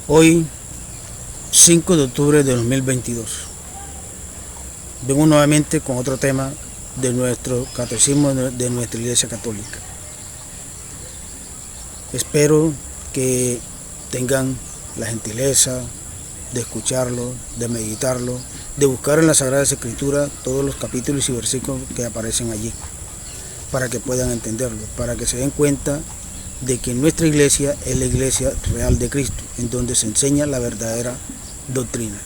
Hoy, 5 de octubre de 2022, vengo nuevamente con otro tema de nuestro catecismo de nuestra Iglesia Católica. Espero que tengan la gentileza de escucharlo, de meditarlo, de buscar en las Sagradas Escrituras todos los capítulos y versículos que aparecen allí, para que puedan entenderlo, para que se den cuenta de que nuestra iglesia es la iglesia real de Cristo, en donde se enseña la verdadera doctrina.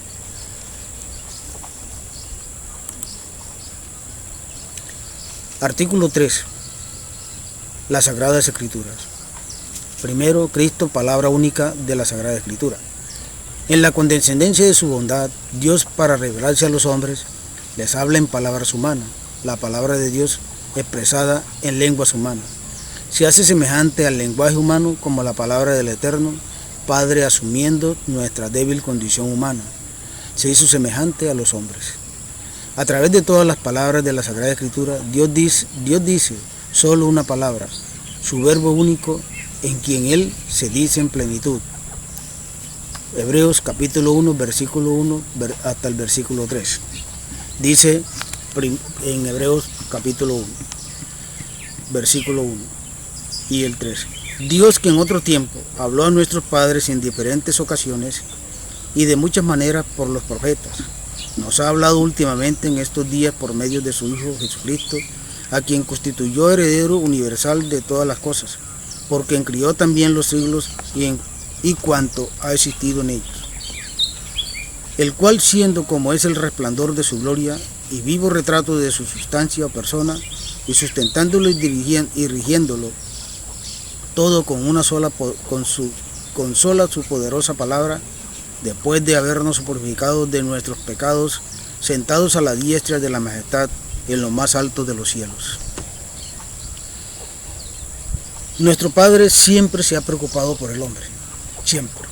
Artículo 3. Las Sagradas Escrituras. Primero, Cristo, palabra única de la Sagrada Escritura. En la condescendencia de su bondad, Dios, para revelarse a los hombres, les habla en palabras humanas, la palabra de Dios expresada en lenguas humanas. Se hace semejante al lenguaje humano como la palabra del Eterno Padre, asumiendo nuestra débil condición humana. Se hizo semejante a los hombres. A través de todas las palabras de la Sagrada Escritura, Dios dice solo una palabra, su verbo único, en quien Él se dice en plenitud. Hebreos capítulo 1, versículo 1 hasta el versículo 3. Dice en Hebreos capítulo 1, versículo 1 y el 3. Dios, que en otro tiempo habló a nuestros padres en diferentes ocasiones y de muchas maneras por los profetas, nos ha hablado últimamente en estos días por medio de su Hijo Jesucristo, a quien constituyó heredero universal de todas las cosas, por quien crió también los siglos y cuanto ha existido en ellos, el cual, siendo como es el resplandor de su gloria y vivo retrato de su sustancia o persona, y sustentándolo y rigiéndolo todo con sola su poderosa palabra, después de habernos purificado de nuestros pecados, sentados a la diestra de la majestad en lo más alto de los cielos. Nuestro Padre siempre se ha preocupado por el hombre, siempre.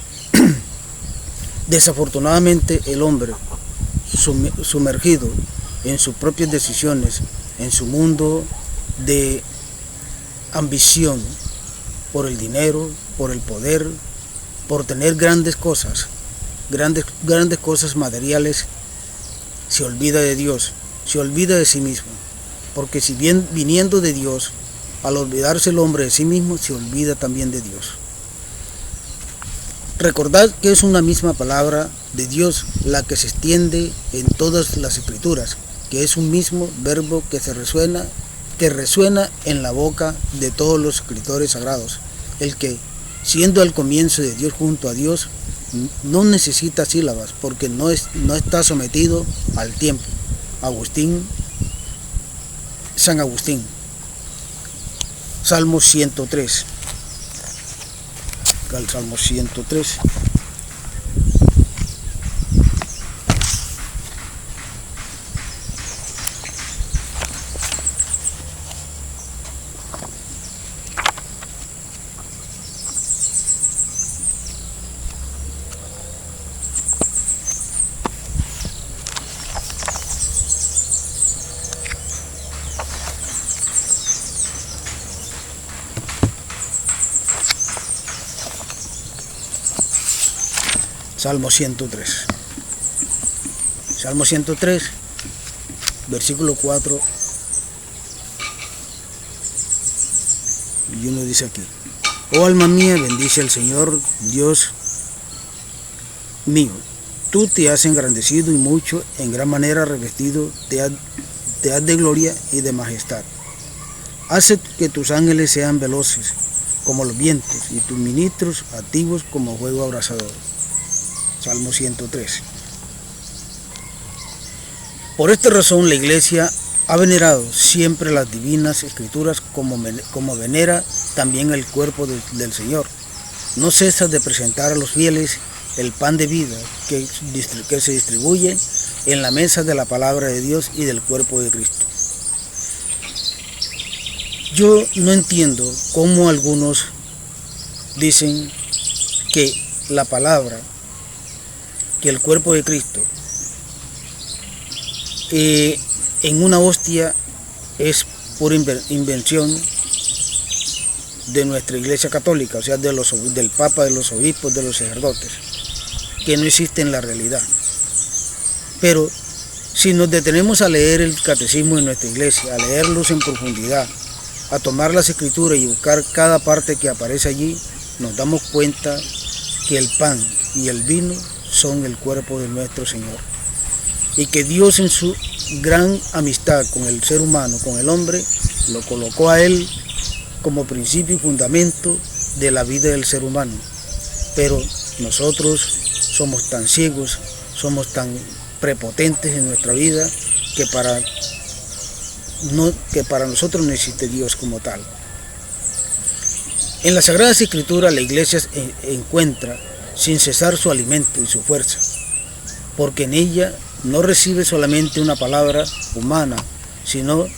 Desafortunadamente, el hombre, sumergido en sus propias decisiones, en su mundo de ambición por el dinero, por el poder, por tener grandes cosas materiales, se olvida de Dios, se olvida de sí mismo, porque si bien viniendo de Dios, al olvidarse el hombre de sí mismo, se olvida también de Dios. Recordad que es una misma palabra de Dios la que se extiende en todas las Escrituras, que es un mismo verbo que resuena en la boca de todos los escritores sagrados, el que, siendo al comienzo de Dios junto a Dios, no necesita sílabas, porque no está sometido al tiempo. San Agustín. Salmo 103. El Salmo 103. Salmo 103. Salmo 103, versículo 4 y 1 dice aquí: Oh alma mía, bendice al Señor, Dios mío. Tú te has engrandecido y mucho, en gran manera revestido, te has de gloria y de majestad. Hace que tus ángeles sean veloces como los vientos y tus ministros activos como fuego abrasador. Salmo 103. Por esta razón la Iglesia ha venerado siempre las divinas Escrituras como venera también el cuerpo del Señor. No cesa de presentar a los fieles el pan de vida que se distribuye en la mesa de la palabra de Dios y del cuerpo de Cristo. Yo no entiendo cómo algunos dicen que la palabra, que el cuerpo de Cristo en una hostia es pura invención de nuestra Iglesia Católica, o sea, del Papa, de los obispos, de los sacerdotes, que no existe en la realidad. Pero si nos detenemos a leer el catecismo de nuestra Iglesia, a leerlos en profundidad, a tomar las escrituras y buscar cada parte que aparece allí, nos damos cuenta que el pan y el vino son el cuerpo de nuestro Señor. Y que Dios en su gran amistad con el ser humano, con el hombre, lo colocó a él como principio y fundamento de la vida del ser humano. Pero nosotros somos tan ciegos, somos tan prepotentes en nuestra vida que para nosotros no existe Dios como tal. En las Sagradas Escrituras la Iglesia encuentra sin cesar su alimento y su fuerza, porque en ella no recibe solamente una palabra humana, sino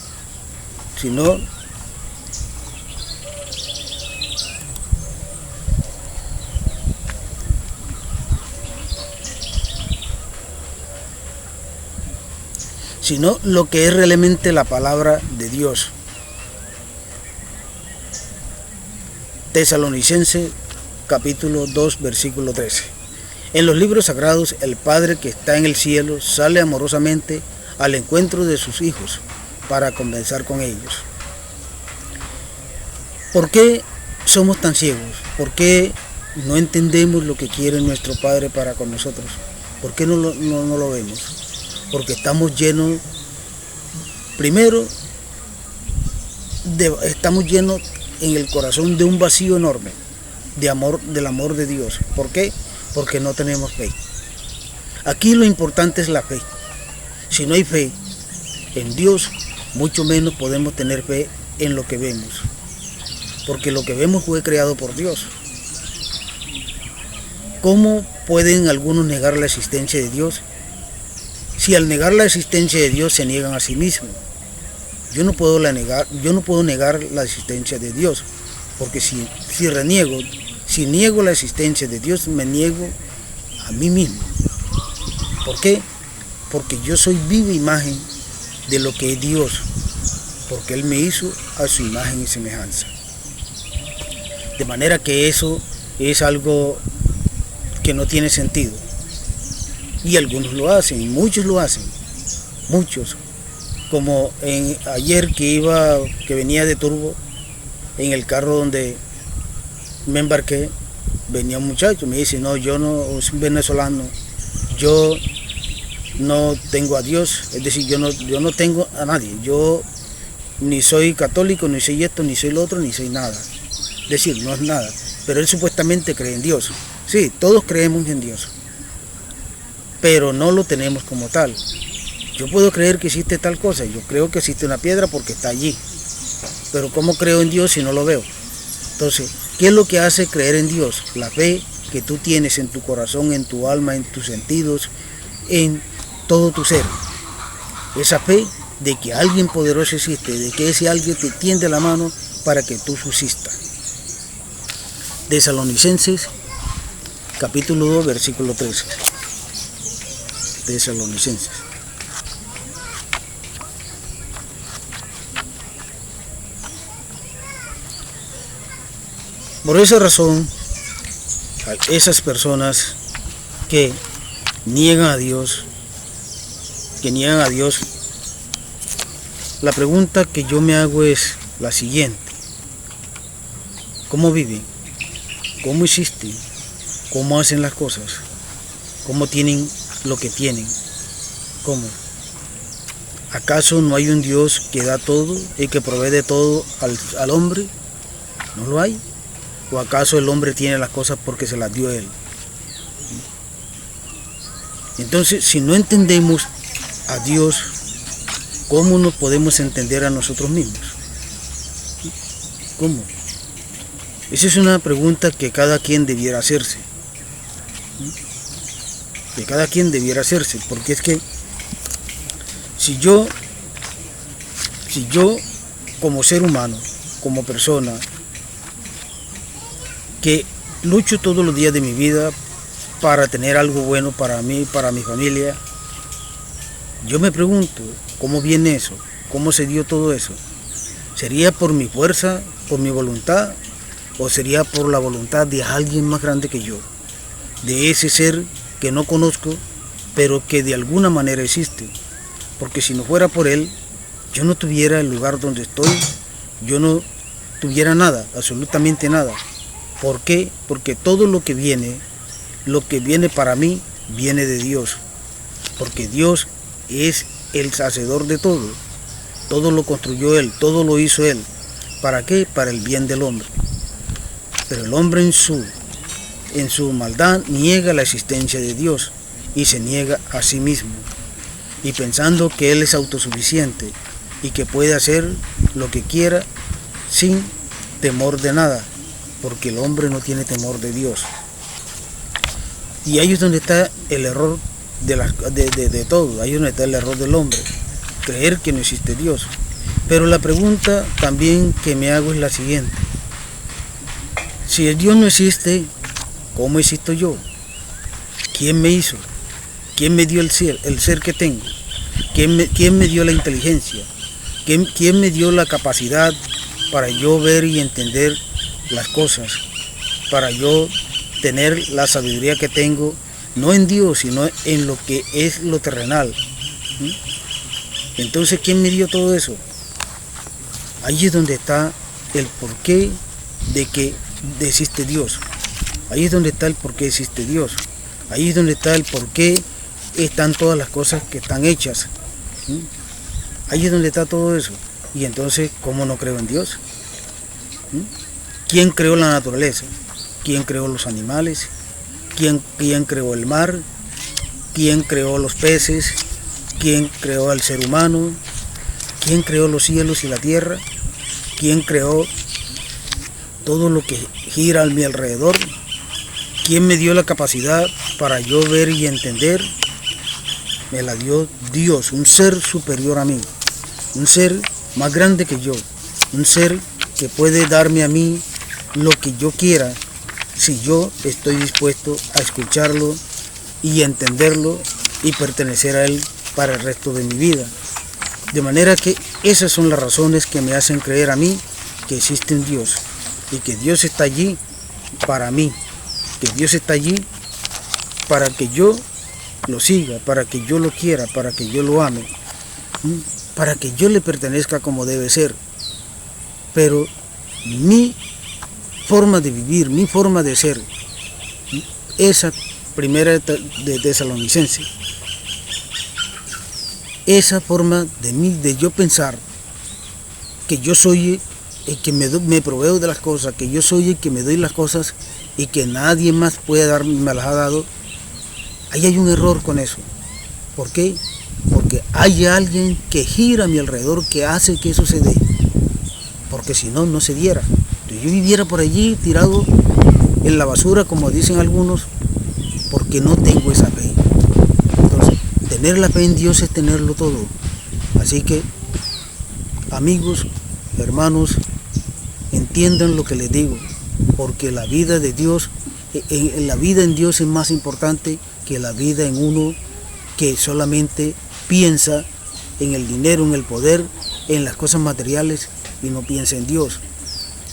lo que es realmente la palabra de Dios. Tesalonicenses capítulo 2 versículo 13. En los libros sagrados el Padre que está en el cielo sale amorosamente al encuentro de sus hijos para conversar con ellos. ¿Por qué somos tan ciegos? ¿Por qué no entendemos lo que quiere nuestro Padre para con nosotros? ¿Por qué no lo vemos? Porque estamos llenos, primero, estamos llenos en el corazón de un vacío enorme, del amor de Dios. ¿Por qué? Porque no tenemos fe. Aquí lo importante es la fe. Si no hay fe en Dios, mucho menos podemos tener fe en lo que vemos. Porque lo que vemos fue creado por Dios. ¿Cómo pueden algunos negar la existencia de Dios? Si al negar la existencia de Dios se niegan a sí mismos. Yo no puedo negar la existencia de Dios, porque si niego la existencia de Dios, me niego a mí mismo. ¿Por qué? Porque yo soy viva imagen de lo que es Dios, porque Él me hizo a su imagen y semejanza. De manera que eso es algo que no tiene sentido. Y algunos lo hacen, muchos lo hacen, muchos. Como ayer que venía de Turbo, en el carro donde me embarqué, venía un muchacho, me dice, no, yo no, es un venezolano, yo no tengo a Dios, es decir, yo no tengo a nadie, yo ni soy católico, ni soy esto, ni soy lo otro, ni soy nada. Es decir, no es nada, pero él supuestamente cree en Dios. Sí, todos creemos en Dios, pero no lo tenemos como tal. Yo puedo creer que existe tal cosa, yo creo que existe una piedra porque está allí, pero ¿cómo creo en Dios si no lo veo? Entonces, ¿qué es lo que hace creer en Dios? La fe que tú tienes en tu corazón, en tu alma, en tus sentidos, en todo tu ser. Esa fe de que alguien poderoso existe, de que ese alguien te tiende la mano para que tú subsistas. Tesalonicenses capítulo 2 versículo 13. Tesalonicenses. Por esa razón, a esas personas que niegan a Dios, la pregunta que yo me hago es la siguiente: ¿cómo viven? ¿Cómo existen? ¿Cómo hacen las cosas? ¿Cómo tienen lo que tienen? ¿Cómo? ¿Acaso no hay un Dios que da todo y que provee de todo al hombre? ¿No lo hay? ¿O acaso el hombre tiene las cosas porque se las dio él? Entonces, si no entendemos a Dios, ¿cómo nos podemos entender a nosotros mismos? ¿Cómo? Esa es una pregunta que cada quien debiera hacerse. Que cada quien debiera hacerse, porque es que si yo como ser humano, como persona, que lucho todos los días de mi vida para tener algo bueno para mí, para mi familia, yo me pregunto, ¿cómo viene eso? ¿Cómo se dio todo eso? ¿Sería por mi fuerza, por mi voluntad o sería por la voluntad de alguien más grande que yo, de ese ser que no conozco, pero que de alguna manera existe, porque si no fuera por él, yo no tuviera el lugar donde estoy, yo no tuviera nada, absolutamente nada. ¿Por qué? Porque todo lo que viene para mí, viene de Dios, porque Dios es el hacedor de todo, todo lo construyó Él, todo lo hizo Él. ¿Para qué? Para el bien del hombre. Pero el hombre en su maldad niega la existencia de Dios y se niega a sí mismo, y pensando que Él es autosuficiente y que puede hacer lo que quiera sin temor de nada, porque el hombre no tiene temor de Dios. Y ahí es donde está el error de todo, ahí es donde está el error del hombre, creer que no existe Dios. Pero la pregunta también que me hago es la siguiente: si el Dios no existe, ¿cómo existo yo? ¿Quién me hizo? ¿Quién me dio el ser que tengo? ¿Quién me dio la inteligencia? ¿Quién me dio la capacidad para yo ver y entender las cosas? Para yo tener la sabiduría que tengo, no en Dios, sino en lo que es lo terrenal. Entonces, ¿quién me dio todo eso? Ahí es donde está el porqué de que existe Dios. Ahí es donde está el porqué existe Dios. Ahí es donde está el porqué están todas las cosas que están hechas. Ahí es donde está todo eso. Y entonces, ¿cómo no creo en Dios? ¿Quién creó la naturaleza? ¿Quién creó los animales? ¿Quién creó el mar? ¿Quién creó los peces? ¿Quién creó al ser humano? ¿Quién creó los cielos y la tierra? ¿Quién creó todo lo que gira a mi alrededor? ¿Quién me dio la capacidad para yo ver y entender? Me la dio Dios, un ser superior a mí, un ser más grande que yo, un ser que puede darme a mí lo que yo quiera si yo estoy dispuesto a escucharlo y entenderlo y pertenecer a Él para el resto de mi vida. De manera que esas son las razones que me hacen creer a mí que existe un Dios y que Dios está allí para mí, que Dios está allí para que yo lo siga, para que yo lo quiera, para que yo lo ame, para que yo le pertenezca como debe ser. Pero mi forma de vivir, mi forma de ser, esa primera de Tesalonicenses, esa forma de mí, de yo pensar que yo soy el que me proveo de las cosas, que yo soy el que me doy las cosas y que nadie más puede darme, me las ha dado, ahí hay un error con eso. ¿Por qué? Porque hay alguien que gira a mi alrededor que hace que eso se dé, porque si no, no se diera. Si yo viviera por allí tirado en la basura, como dicen algunos, porque no tengo esa fe. Entonces, tener la fe en Dios es tenerlo todo. Así que, amigos, hermanos, entiendan lo que les digo, porque la vida de Dios, la vida en Dios es más importante que la vida en uno que solamente piensa en el dinero, en el poder, en las cosas materiales y no piensa en Dios.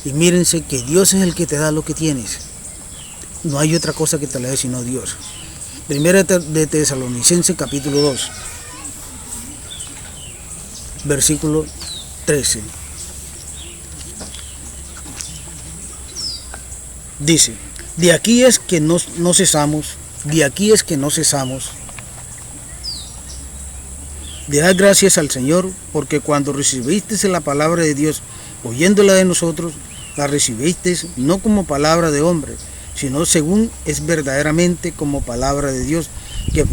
Y mírense que Dios es el que te da lo que tienes. No hay otra cosa que te la dé sino Dios. Primera de Tesalonicenses capítulo 2, versículo 13. Dice: de aquí es que no cesamos, de dar gracias al Señor, porque cuando recibisteis la palabra de Dios, oyéndola de nosotros, la recibisteis no como palabra de hombre, sino según es verdaderamente como palabra de Dios, que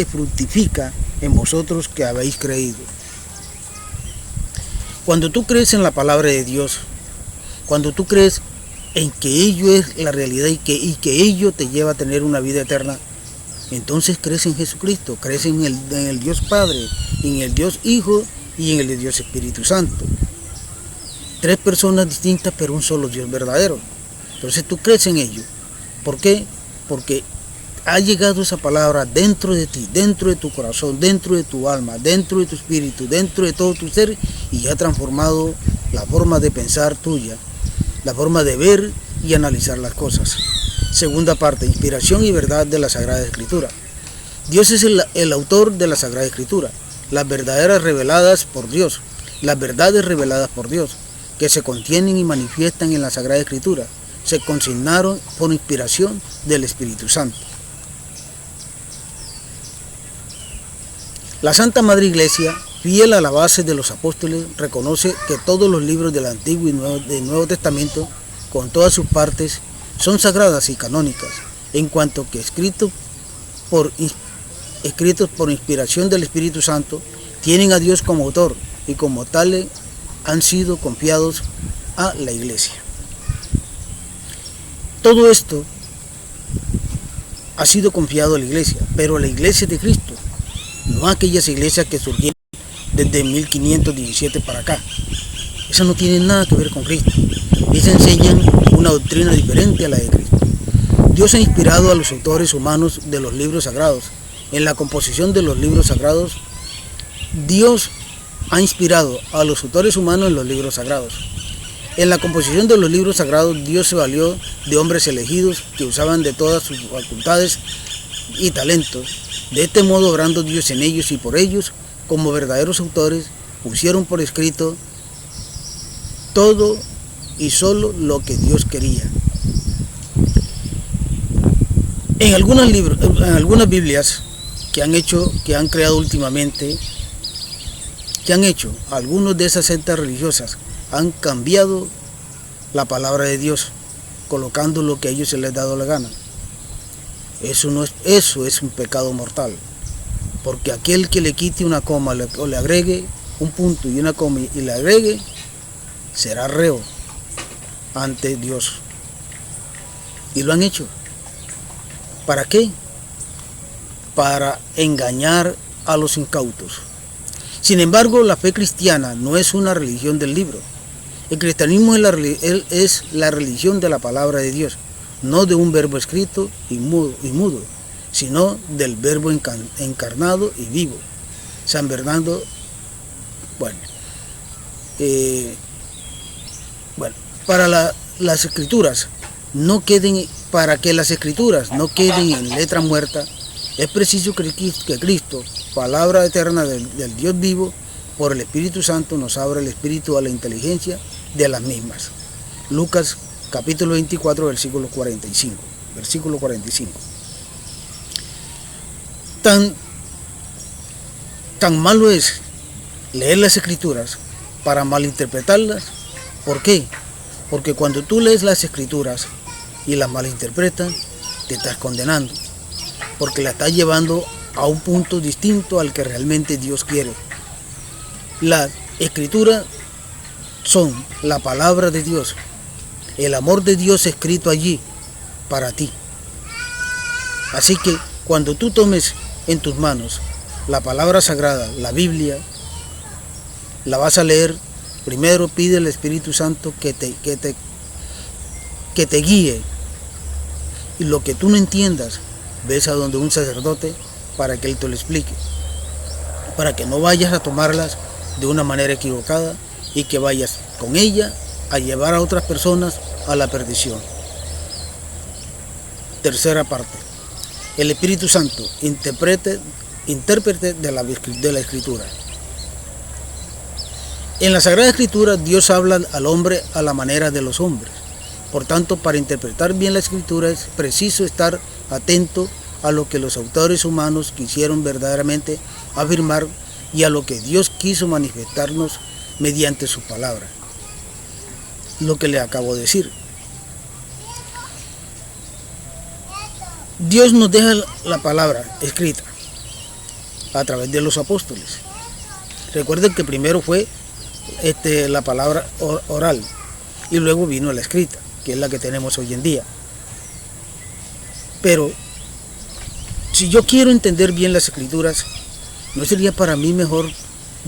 fructifica en vosotros que habéis creído. Cuando tú crees en la palabra de Dios, cuando tú crees en que ello es la realidad y que ello te lleva a tener una vida eterna, entonces crees en Jesucristo, crees en el Dios Padre, en el Dios Hijo y en el Dios Espíritu Santo. Tres personas distintas, pero un solo Dios verdadero. Entonces tú crees en ello. ¿Por qué? Porque ha llegado esa palabra dentro de ti, dentro de tu corazón, dentro de tu alma, dentro de tu espíritu, dentro de todo tu ser, y ha transformado la forma de pensar tuya, la forma de ver y analizar las cosas. Segunda parte, inspiración y verdad de la Sagrada Escritura. Dios es el autor de la Sagrada Escritura, las verdades reveladas por Dios, que se contienen y manifiestan en la Sagrada Escritura, se consignaron por inspiración del Espíritu Santo. La Santa Madre Iglesia, fiel a la base de los apóstoles, reconoce que todos los libros del Antiguo y Nuevo Testamento, con todas sus partes, son sagradas y canónicas, en cuanto que escritos por inspiración del Espíritu Santo, tienen a Dios como autor y como tales han sido confiados a la Iglesia. Todo esto ha sido confiado a la Iglesia, pero a la Iglesia de Cristo, no a aquellas iglesias que surgieron desde 1517 para acá. Esas no tienen nada que ver con Cristo. Esas enseñan una doctrina diferente a la de Cristo. Dios ha inspirado a los autores humanos de los libros sagrados. En la composición de los libros sagrados, Dios ha inspirado a los autores humanos en los libros sagrados. En la composición de los libros sagrados, Dios se valió de hombres elegidos que usaban de todas sus facultades y talentos. De este modo, obrando Dios en ellos y por ellos, como verdaderos autores, pusieron por escrito todo y solo lo que Dios quería. En algunas Biblias que han creado últimamente, algunos de esas sectas religiosas han cambiado la palabra de Dios, colocando lo que a ellos se les ha dado la gana. Eso es un pecado mortal, porque aquel que le quite una coma o le agregue un punto y una coma y le agregue, será reo ante Dios. Y lo han hecho. ¿Para qué? Para engañar a los incautos. Sin embargo, la fe cristiana no es una religión del libro. El cristianismo es la religión de la palabra de Dios, no de un verbo escrito y mudo, sino del verbo encarnado y vivo. San Bernardo, para las escrituras para que las escrituras no queden en letra muerta, es preciso que Cristo, palabra eterna del Dios vivo, por el Espíritu Santo nos abra el espíritu a la inteligencia de las mismas. Lucas capítulo 24, versículo 45. Tan malo es leer las escrituras para malinterpretarlas. ¿Por qué? Porque cuando tú lees las escrituras y las malinterpretas, te estás condenando, porque la estás llevando a un punto distinto al que realmente Dios quiere. Las escrituras son la palabra de Dios, el amor de Dios escrito allí para ti. Así que cuando tú tomes en tus manos la palabra sagrada, la Biblia, la vas a leer, primero pide al Espíritu Santo que te guíe, y lo que tú no entiendas, ves a donde un sacerdote para que él te lo explique, para que no vayas a tomarlas de una manera equivocada y que vayas con ella a llevar a otras personas a la perdición. Tercera parte, el Espíritu Santo, intérprete de la Escritura. En la Sagrada Escritura, Dios habla al hombre a la manera de los hombres. Por tanto, para interpretar bien la Escritura es preciso estar atento a lo que los autores humanos quisieron verdaderamente afirmar y a lo que Dios quiso manifestarnos mediante su palabra. Lo que le acabo de decir. Dios nos deja la palabra escrita a través de los apóstoles. Recuerden que primero fue la palabra oral y luego vino la escrita, que es la que tenemos hoy en día. Pero si yo quiero entender bien las escrituras, ¿no sería para mí mejor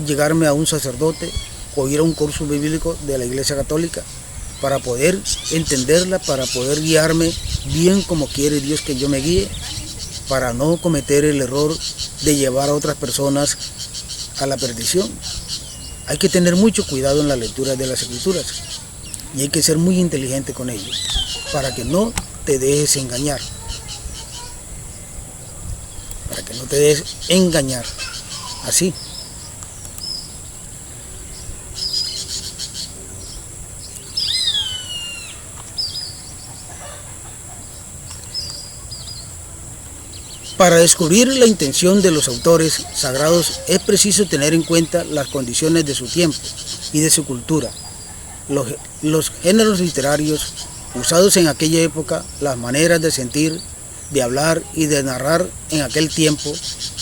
llegarme a un sacerdote o ir a un curso bíblico de la Iglesia Católica para poder entenderla, para poder guiarme bien como quiere Dios que yo me guíe, para no cometer el error de llevar a otras personas a la perdición? Hay que tener mucho cuidado en la lectura de las escrituras y hay que ser muy inteligente con ello. para que no te dejes engañar. Para que no te dejes engañar. Así. Para descubrir la intención de los autores sagrados es preciso tener en cuenta las condiciones de su tiempo y de su cultura, los géneros literarios usados en aquella época, las maneras de sentir, de hablar y de narrar en aquel tiempo,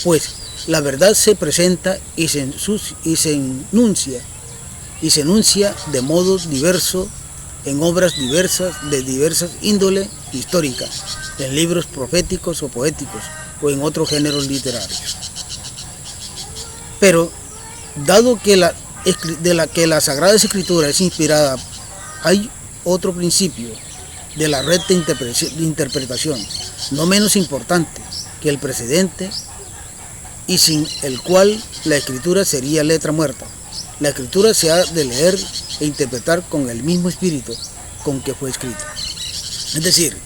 pues la verdad se presenta y se enuncia de modo diverso en obras diversas de diversas índole histórica, en libros proféticos o poéticos o en otros géneros literarios. Pero, dado que la Sagrada Escritura es inspirada, hay otro principio de la recta interpretación, no menos importante que el precedente, y sin el cual la Escritura sería letra muerta. La Escritura se ha de leer e interpretar con el mismo espíritu con que fue escrita. Es decir,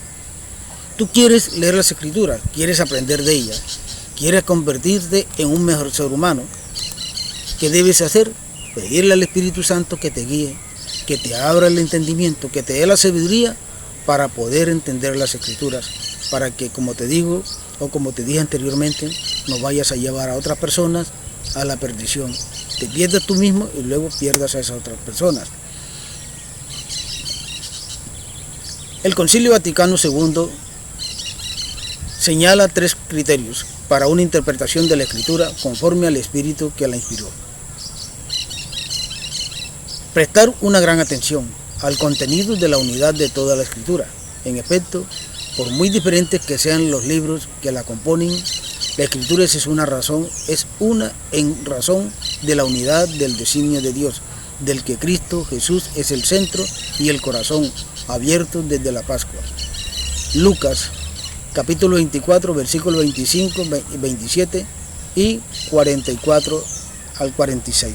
tú quieres leer las Escrituras, quieres aprender de ellas, quieres convertirte en un mejor ser humano. ¿Qué debes hacer? Pedirle al Espíritu Santo que te guíe, que te abra el entendimiento, que te dé la sabiduría para poder entender las Escrituras, para que, como te digo, o como te dije anteriormente, no vayas a llevar a otras personas a la perdición. Te pierdas tú mismo y luego pierdas a esas otras personas. El Concilio Vaticano II señala 3 criterios para una interpretación de la Escritura conforme al espíritu que la inspiró. Prestar una gran atención al contenido de la unidad de toda la Escritura. En efecto, por muy diferentes que sean los libros que la componen, la Escritura es una en razón de la unidad del designio de Dios, del que Cristo Jesús es el centro y el corazón abierto desde la Pascua. Lucas, capítulo 24, versículos 25, 27 y 44 al 46.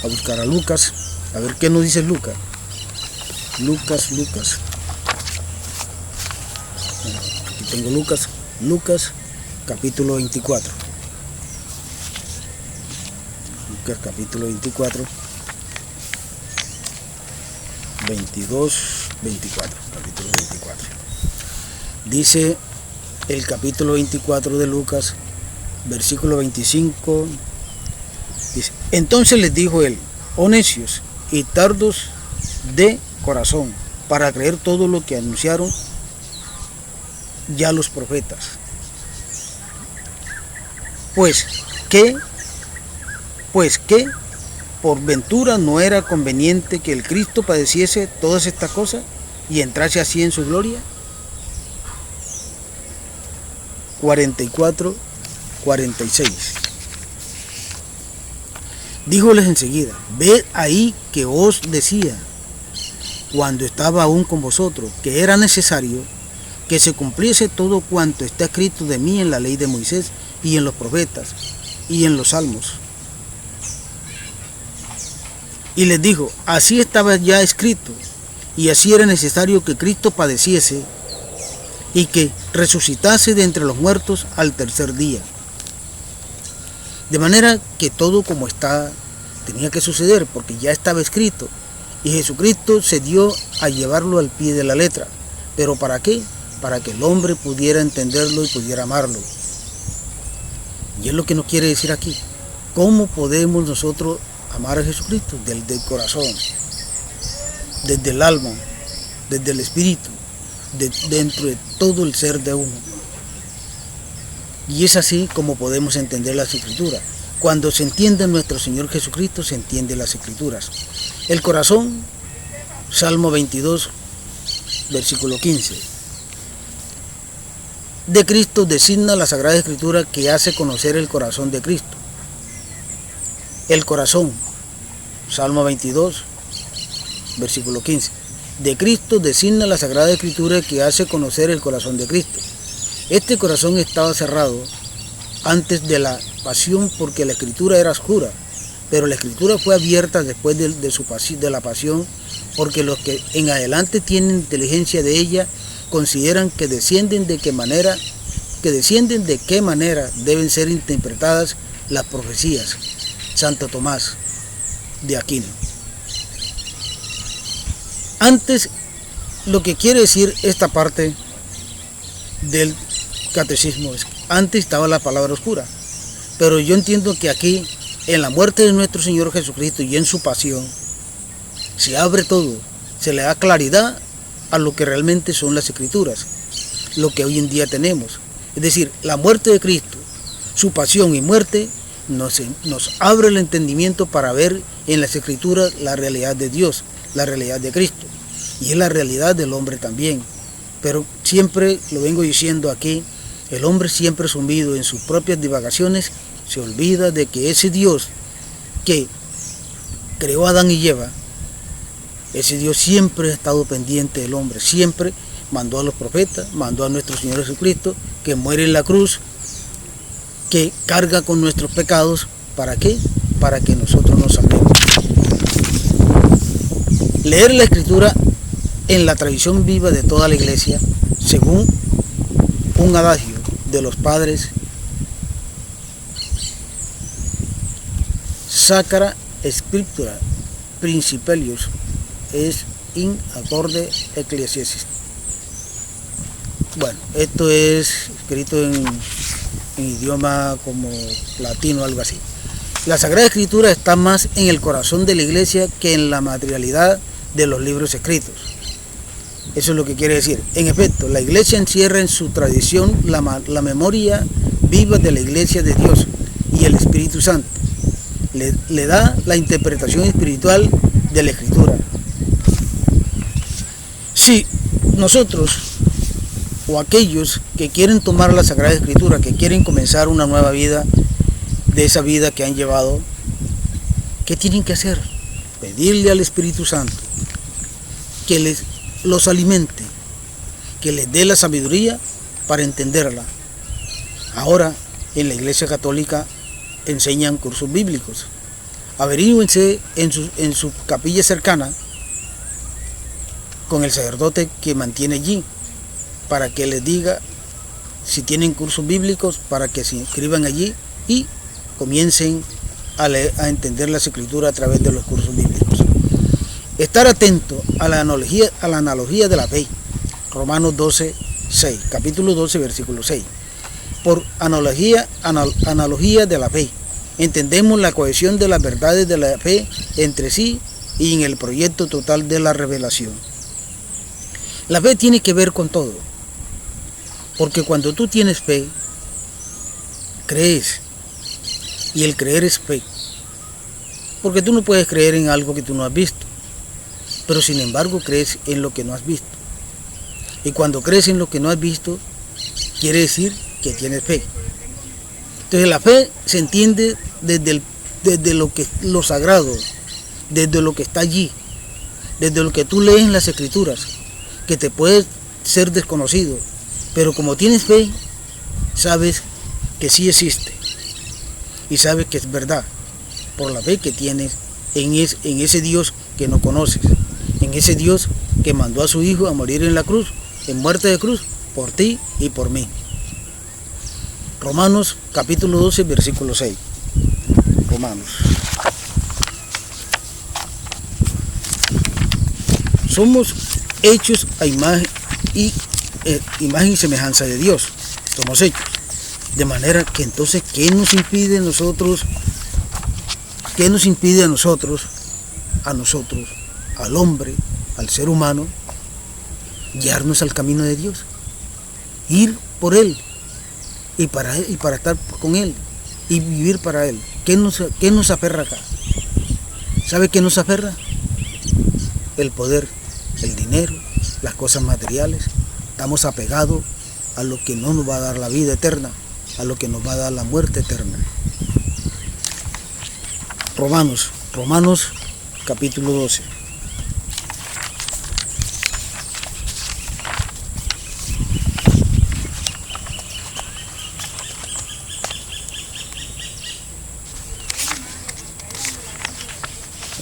A buscar a Lucas, a ver qué nos dice Lucas. Lucas. Aquí tengo Lucas, capítulo 24. Lucas, capítulo 24. 22, 24, capítulo 24. Dice el capítulo 24 de Lucas, versículo 25, dice: entonces les dijo él: oh necios y tardos de corazón, para creer todo lo que anunciaron ya los profetas. Pues que por ventura no era conveniente que el Cristo padeciese todas estas cosas y entrase así en su gloria. 44, 46. Díjoles enseguida: ved ahí que os decía, cuando estaba aún con vosotros, que era necesario que se cumpliese todo cuanto está escrito de mí en la ley de Moisés y en los profetas y en los salmos. Y les dijo: así estaba ya escrito, y así era necesario que Cristo padeciese y que resucitase de entre los muertos al tercer día. De manera que todo como está tenía que suceder, porque ya estaba escrito, y Jesucristo se dio a llevarlo al pie de la letra. ¿Pero para qué? Para que el hombre pudiera entenderlo y pudiera amarlo. Y es lo que nos quiere decir aquí. ¿Cómo podemos nosotros amar a Jesucristo? Desde el corazón, desde el alma, desde el espíritu, dentro de todo el ser de uno. Y es así como podemos entender las Escrituras. Cuando se entiende nuestro Señor Jesucristo, se entiende las Escrituras. El corazón, Salmo 22, versículo 15. De Cristo designa la Sagrada Escritura que hace conocer el corazón de Cristo. El corazón, Salmo 22, versículo 15. De Cristo designa la Sagrada Escritura que hace conocer el corazón de Cristo. Este corazón estaba cerrado antes de la pasión porque la Escritura era oscura, pero la Escritura fue abierta después de la pasión porque los que en adelante tienen inteligencia de ella consideran que descienden de qué manera deben ser interpretadas las profecías. Santo Tomás de Aquino. Antes, lo que quiere decir esta parte del catecismo es que antes estaba la palabra oscura, pero yo entiendo que aquí, en la muerte de nuestro Señor Jesucristo y en su pasión, se abre todo, se le da claridad a lo que realmente son las Escrituras, lo que hoy en día tenemos. Es decir, la muerte de Cristo, su pasión y muerte, nos abre el entendimiento para ver en las Escrituras la realidad de Dios, la realidad de Cristo, y es la realidad del hombre también. Pero siempre lo vengo diciendo aquí, el hombre siempre sumido en sus propias divagaciones, se olvida de que ese Dios que creó a Adán y Eva, ese Dios siempre ha estado pendiente del hombre, siempre mandó a los profetas, mandó a nuestro Señor Jesucristo, que muere en la cruz, que carga con nuestros pecados. ¿Para qué? Para que nosotros nos salvemos. Leer la Escritura en la tradición viva de toda la Iglesia, según un adagio de los padres, Sacra Scriptura Principalius es in accorde ecclesiastis. Bueno, esto es escrito en idioma como latino, algo así. La Sagrada Escritura está más en el corazón de la Iglesia que en la materialidad de los libros escritos. Eso es lo que quiere decir. En efecto, la Iglesia encierra en su tradición la memoria viva de la Iglesia de Dios y el Espíritu Santo. Le da la interpretación espiritual de la Escritura. Si nosotros o aquellos que quieren tomar la Sagrada Escritura, que quieren comenzar una nueva vida, de esa vida que han llevado, ¿qué tienen que hacer? Pedirle al Espíritu Santo que los alimente, que les dé la sabiduría para entenderla. Ahora, en la Iglesia Católica enseñan cursos bíblicos. Averígüense en su capilla cercana con el sacerdote que mantiene allí, para que les diga si tienen cursos bíblicos, para que se inscriban allí y comiencen a entender las Escrituras a través de los cursos bíblicos. Estar atento a la analogía de la fe. Romanos 12, 6, capítulo 12, versículo 6. Por analogía de la fe, entendemos la cohesión de las verdades de la fe entre sí y en el proyecto total de la revelación. La fe tiene que ver con todo, porque cuando tú tienes fe, crees, y el creer es fe, porque tú no puedes creer en algo que tú no has visto, pero sin embargo crees en lo que no has visto, y cuando crees en lo que no has visto, quiere decir que tienes fe. Entonces la fe se entiende desde lo sagrado, desde lo que está allí, desde lo que tú lees en las Escrituras, que te puede ser desconocido, pero como tienes fe, sabes que sí existe y sabes que es verdad, por la fe que tienes en ese Dios que no conoces, en ese Dios que mandó a su Hijo a morir en la cruz, en muerte de cruz, por ti y por mí. Romanos capítulo 12, versículo 6. Romanos. Somos hechos a imagen y semejanza de Dios. Somos hechos. De manera que entonces, ¿qué nos impide a nosotros, al hombre, al ser humano, guiarnos al camino de Dios? Ir por Él y para estar con Él y vivir para Él. ¿Qué nos aferra acá? ¿Sabe qué nos aferra? El poder, el dinero, las cosas materiales. Estamos apegados a lo que no nos va a dar la vida eterna, a lo que nos va a dar la muerte eterna. Romanos capítulo 12.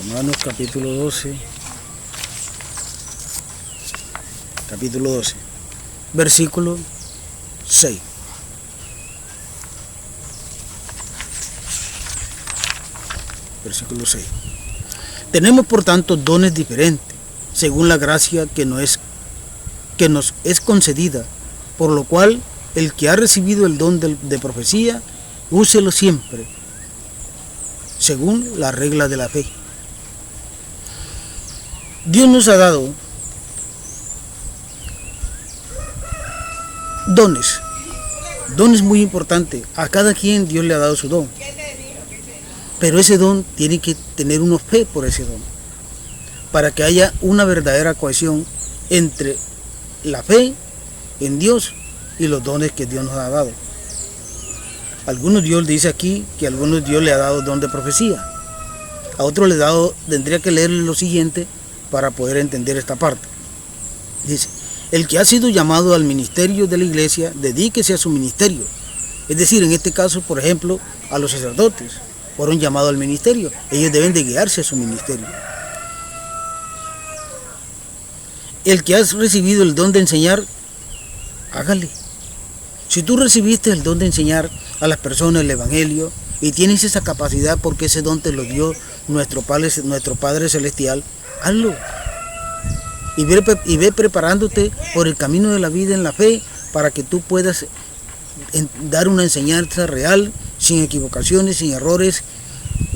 Romanos capítulo 12, capítulo 12, versículo 6. Versículo 6. Tenemos por tanto dones diferentes, según la gracia que nos es concedida, por lo cual el que ha recibido el don de profecía, úselo siempre, según la regla de la fe. Dios nos ha dado dones muy importantes. A cada quien Dios le ha dado su don. Pero ese don tiene que tener una fe por ese don, para que haya una verdadera cohesión entre la fe en Dios y los dones que Dios nos ha dado. Algunos Dios dice aquí que a algunos Dios le ha dado don de profecía. A otros le ha dado, tendría que leer lo siguiente para poder entender esta parte. Dice, el que ha sido llamado al ministerio de la iglesia, dedíquese a su ministerio. Es decir, en este caso, por ejemplo, a los sacerdotes fueron llamados al ministerio. Ellos deben de guiarse a su ministerio. El que has recibido el don de enseñar, hágale. Si tú recibiste el don de enseñar a las personas el evangelio y tienes esa capacidad porque ese don te lo dio nuestro Padre Celestial, hazlo. Y ve preparándote por el camino de la vida en la fe para que tú puedas dar una enseñanza real, sin equivocaciones, sin errores,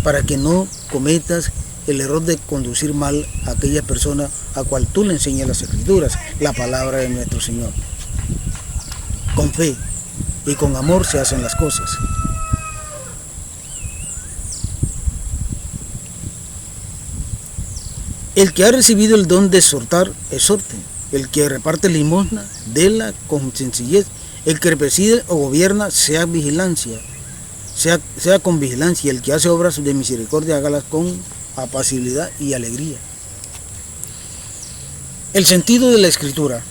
para que no cometas el error de conducir mal a aquella persona a cual tú le enseñas las Escrituras, la palabra de nuestro Señor. Con fe y con amor se hacen las cosas. El que ha recibido el don de exhortar, exhorte. El que reparte limosna, déla con sencillez. El que preside o gobierna, sea con vigilancia. El que hace obras de misericordia, hágalas con apacibilidad y alegría. El sentido de la Escritura.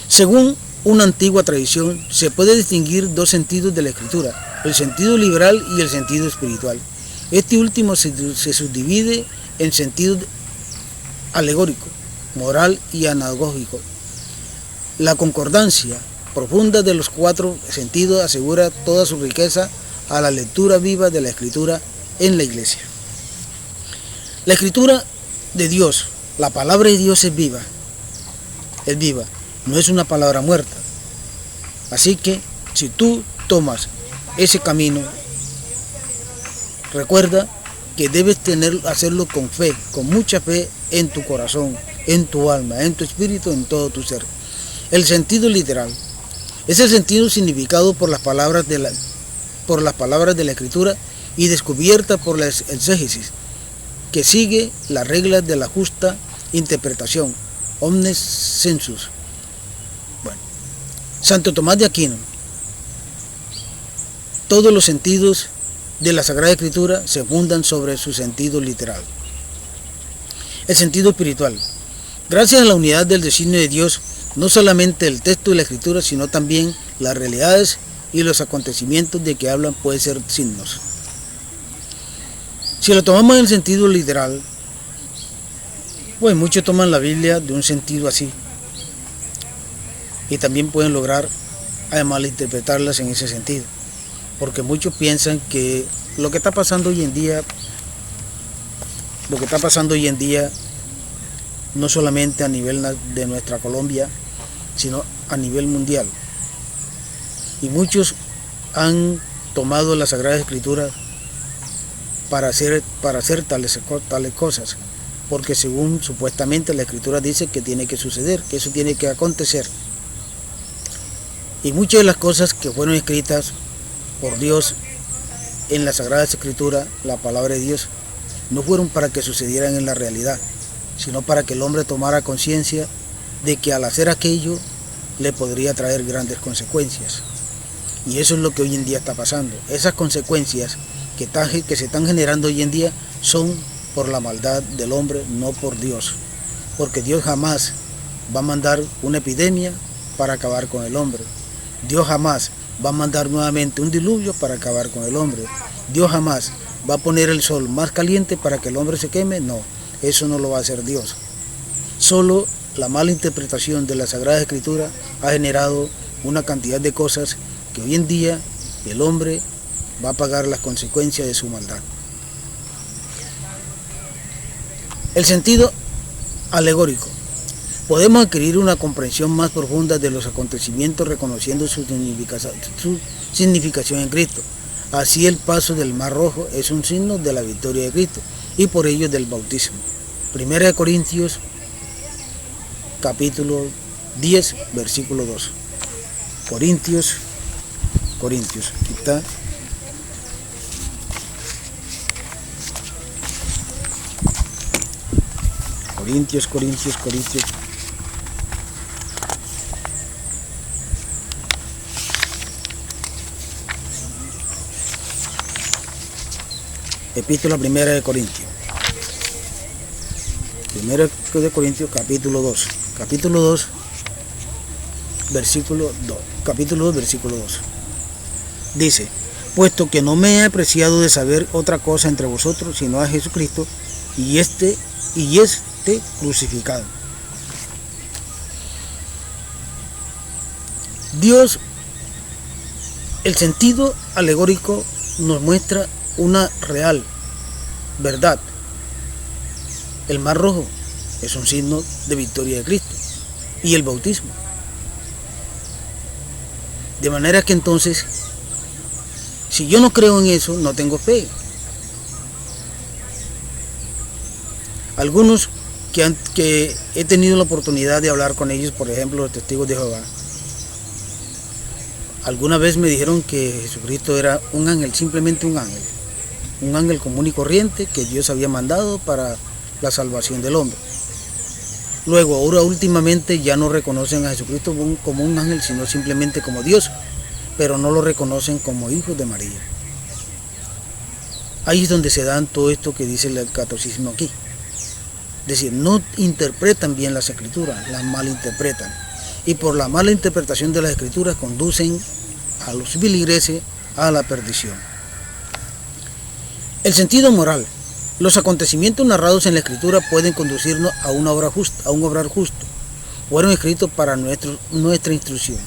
Según una antigua tradición, se puede distinguir dos sentidos de la Escritura, el sentido liberal y el sentido espiritual. Este último se subdivide en sentido alegórico, moral y anagógico. La concordancia profunda de los cuatro sentidos asegura toda su riqueza a la lectura viva de la Escritura en la Iglesia. La Escritura de Dios, la palabra de Dios es viva, no es una palabra muerta. Así que si tú tomas ese camino, recuerda que debes hacerlo con fe, con mucha fe en tu corazón, en tu alma, en tu espíritu, en todo tu ser. El sentido literal es el sentido significado por las palabras de la Escritura y descubierta por la exégesis, que sigue las reglas de la justa interpretación, omnes sensus. Bueno, Santo Tomás de Aquino, todos los sentidos de la Sagrada Escritura se fundan sobre su sentido literal. El sentido espiritual. Gracias a la unidad del designio de Dios, no solamente el texto de la Escritura, sino también las realidades y los acontecimientos de que hablan pueden ser signos. Si lo tomamos en el sentido literal, pues muchos toman la Biblia de un sentido así, y también pueden lograr además interpretarlas en ese sentido. Porque muchos piensan que lo que está pasando hoy en día, no solamente a nivel de nuestra Colombia, sino a nivel mundial. Y muchos han tomado la Sagrada Escritura para hacer tales cosas, porque según supuestamente la Escritura dice que tiene que suceder, que eso tiene que acontecer. Y muchas de las cosas que fueron escritas por Dios en la Sagrada Escritura, la palabra de Dios, no fueron para que sucedieran en la realidad, sino para que el hombre tomara conciencia de que al hacer aquello le podría traer grandes consecuencias. Y eso es lo que hoy en día está pasando. Esas consecuencias que se están generando hoy en día son por la maldad del hombre, no por Dios. Porque Dios jamás va a mandar una epidemia para acabar con el hombre. Dios jamás va a mandar nuevamente un diluvio para acabar con el hombre. Dios jamás va a poner el sol más caliente para que el hombre se queme. No, eso no lo va a hacer Dios. Solo la mala interpretación de la Sagrada Escritura ha generado una cantidad de cosas que hoy en día el hombre va a pagar las consecuencias de su maldad. El sentido alegórico. Podemos adquirir una comprensión más profunda de los acontecimientos reconociendo su significación en Cristo. Así el paso del Mar Rojo es un signo de la victoria de Cristo y por ello del bautismo. 1 Corintios capítulo 10, versículo 2. Corintios, aquí está. Corintios. Epístola primera de Corintios. Primero de Corintios, capítulo 2. Capítulo 2, versículo 2. Capítulo 2, versículo 2. Dice, puesto que no me he apreciado de saber otra cosa entre vosotros, sino a Jesucristo y este crucificado. Dios, el sentido alegórico nos muestra una real verdad. El Mar Rojo es un signo de victoria de Cristo y el bautismo. De manera que entonces, si yo no creo en eso, no tengo fe. Algunos que he tenido la oportunidad de hablar con ellos, por ejemplo, los testigos de Jehová, alguna vez me dijeron que Jesucristo era un ángel, simplemente un ángel común y corriente que Dios había mandado para la salvación del hombre. Luego, ahora últimamente ya no reconocen a Jesucristo como un ángel, sino simplemente como Dios, pero no lo reconocen como hijo de María. Ahí es donde se dan todo esto que dice el catolicismo aquí. Es decir, no interpretan bien las escrituras, las malinterpretan. Y por la mala interpretación de las escrituras conducen a los feligreses a la perdición. El sentido moral. Los acontecimientos narrados en la escritura pueden conducirnos a una obra justa, a un obrar justo. Fueron escritos para nuestra instrucción.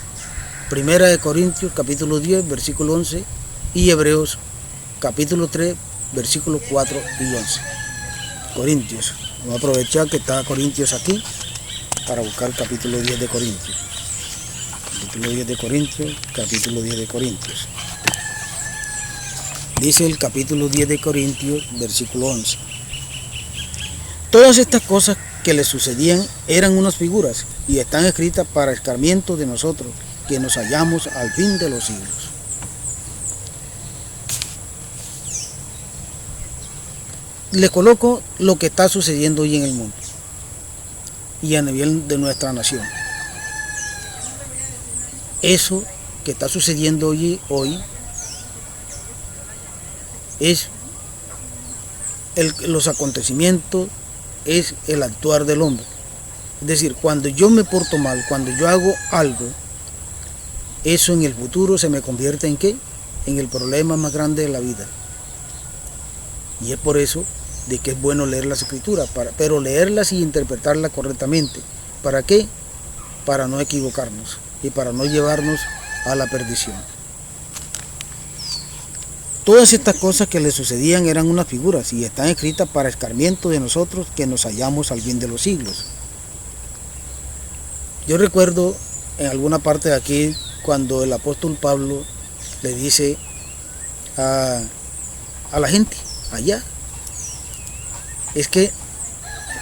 Primera de Corintios, capítulo 10, versículo 11, y Hebreos, capítulo 3, versículos 4 y 11. Corintios. Vamos a aprovechar que está Corintios aquí para buscar el capítulo 10 de Corintios. Capítulo 10 de Corintios, capítulo 10 de Corintios. Dice el capítulo 10 de Corintios, versículo 11. Todas estas cosas que le sucedían eran unas figuras y están escritas para escarmiento de nosotros, que nos hallamos al fin de los siglos. Le coloco lo que está sucediendo hoy en el mundo y a nivel de nuestra nación. Eso que está sucediendo hoy es los acontecimientos, es el actuar del hombre. Es decir, cuando yo me porto mal, cuando yo hago algo, eso en el futuro se me convierte en ¿qué? En el problema más grande de la vida. Y es por eso de que es bueno leer las escrituras, pero leerlas y interpretarlas correctamente. ¿Para qué? Para no equivocarnos y para no llevarnos a la perdición. Todas estas cosas que le sucedían eran unas figuras y están escritas para escarmiento de nosotros que nos hallamos al fin de los siglos. Yo recuerdo en alguna parte de aquí cuando el apóstol Pablo le dice a la gente allá, es que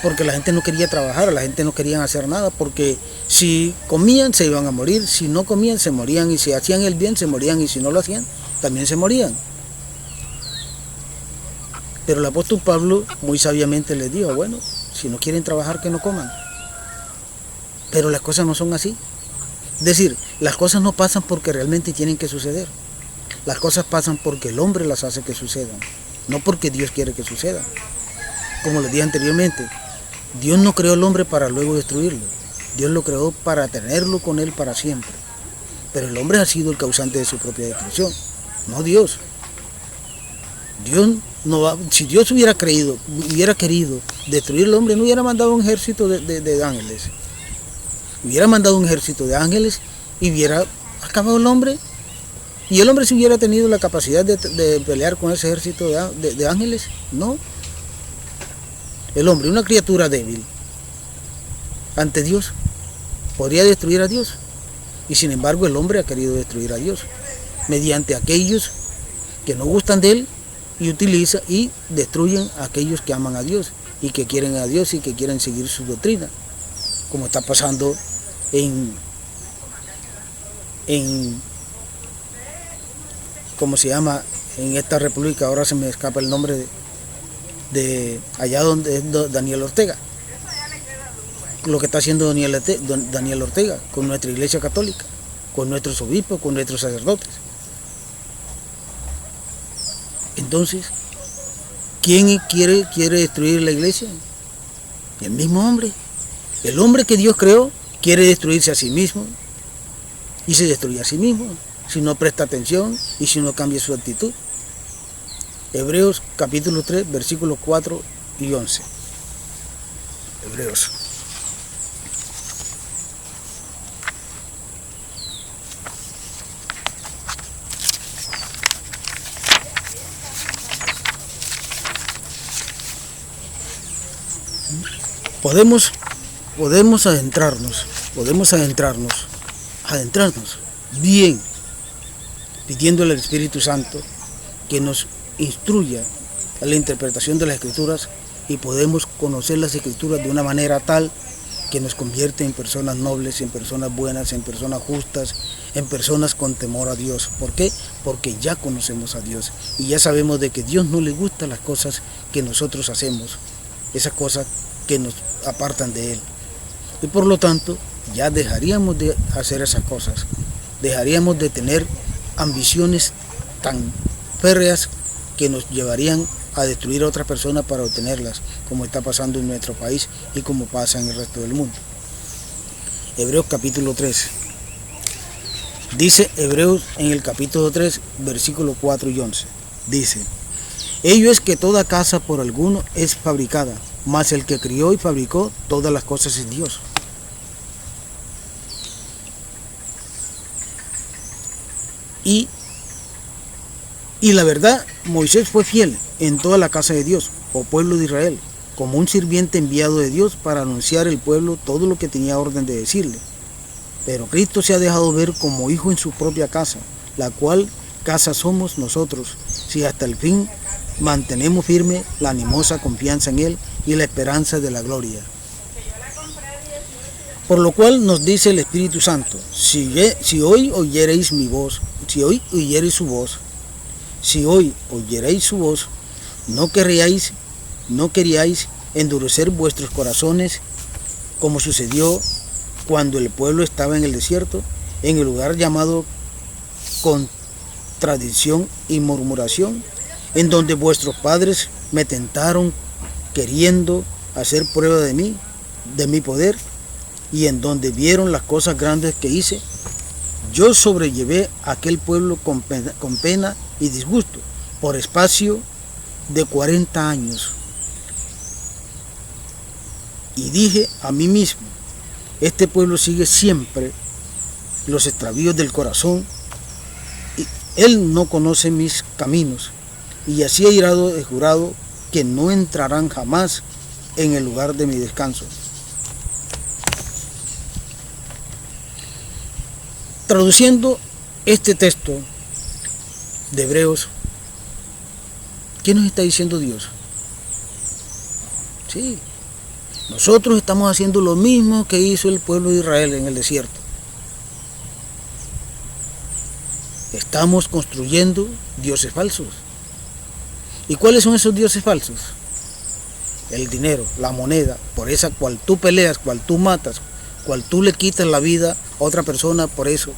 porque la gente no quería trabajar, la gente no quería hacer nada, porque si comían se iban a morir, si no comían se morían, y si hacían el bien se morían, y si no lo hacían también se morían. Pero el apóstol Pablo muy sabiamente les dijo, bueno, si no quieren trabajar, que no coman. Pero las cosas no son así. Es decir, las cosas no pasan porque realmente tienen que suceder. Las cosas pasan porque el hombre las hace que sucedan, no porque Dios quiere que sucedan. Como les dije anteriormente, Dios no creó al hombre para luego destruirlo. Dios lo creó para tenerlo con él para siempre. Pero el hombre ha sido el causante de su propia destrucción, no Dios. Dios no va, si Dios hubiera querido destruir al hombre, no hubiera mandado un ejército de ángeles. Hubiera mandado un ejército de ángeles y hubiera acabado el hombre. Y el hombre si hubiera tenido la capacidad de pelear con ese ejército de ángeles, no. El hombre, una criatura débil, ante Dios, podría destruir a Dios. Y sin embargo el hombre ha querido destruir a Dios, mediante aquellos que no gustan de él y utiliza y destruyen a aquellos que aman a Dios y que quieren a Dios y que quieren seguir su doctrina, como está pasando en ¿cómo se llama? En esta república, ahora se me escapa el nombre de allá donde es Daniel Ortega. Lo que está haciendo Daniel Ortega con nuestra iglesia católica, con nuestros obispos, con nuestros sacerdotes. Entonces, ¿quién quiere destruir la iglesia? El mismo hombre. El hombre que Dios creó quiere destruirse a sí mismo y se destruye a sí mismo si no presta atención y si no cambia su actitud. Hebreos capítulo 3, versículos 4 y 11. Hebreos. Podemos adentrarnos bien, pidiéndole al Espíritu Santo que nos instruya a la interpretación de las Escrituras y podemos conocer las Escrituras de una manera tal que nos convierte en personas nobles, en personas buenas, en personas justas, en personas con temor a Dios. ¿Por qué? Porque ya conocemos a Dios y ya sabemos de que a Dios no le gustan las cosas que nosotros hacemos, esas cosas que nos apartan de Él. Y por lo tanto, ya dejaríamos de hacer esas cosas, dejaríamos de tener ambiciones tan férreas que nos llevarían a destruir a otras personas para obtenerlas, como está pasando en nuestro país y como pasa en el resto del mundo. Hebreos capítulo 3. Dice Hebreos en el capítulo 3, versículos 4 y 11. Dice: ello es que toda casa por alguno es fabricada, mas el que crió y fabricó todas las cosas es Dios. Y la verdad, Moisés fue fiel en toda la casa de Dios, o pueblo de Israel, como un sirviente enviado de Dios para anunciar al pueblo todo lo que tenía orden de decirle. Pero Cristo se ha dejado ver como hijo en su propia casa, la cual casa somos nosotros, si hasta el fin mantenemos firme la animosa confianza en Él y la esperanza de la gloria. Por lo cual nos dice el Espíritu Santo: si hoy oyereis mi voz, si hoy oyereis su voz, no queríais endurecer vuestros corazones, como sucedió cuando el pueblo estaba en el desierto, en el lugar llamado contradicción y murmuración, en donde vuestros padres me tentaron queriendo hacer prueba de mí, de mi poder, y en donde vieron las cosas grandes que hice. Yo sobrellevé a aquel pueblo con pena y disgusto por espacio de 40 años. Y dije a mí mismo: este pueblo sigue siempre los extravíos del corazón, y él no conoce mis caminos. Y así he jurado que no entrarán jamás en el lugar de mi descanso. Traduciendo este texto de Hebreos, ¿qué nos está diciendo Dios? Sí, nosotros estamos haciendo lo mismo que hizo el pueblo de Israel en el desierto. Estamos construyendo dioses falsos. ¿Y cuáles son esos dioses falsos? El dinero, la moneda, por esa cual tú peleas, cual tú matas, cual tú le quitas la vida a otra persona por eso.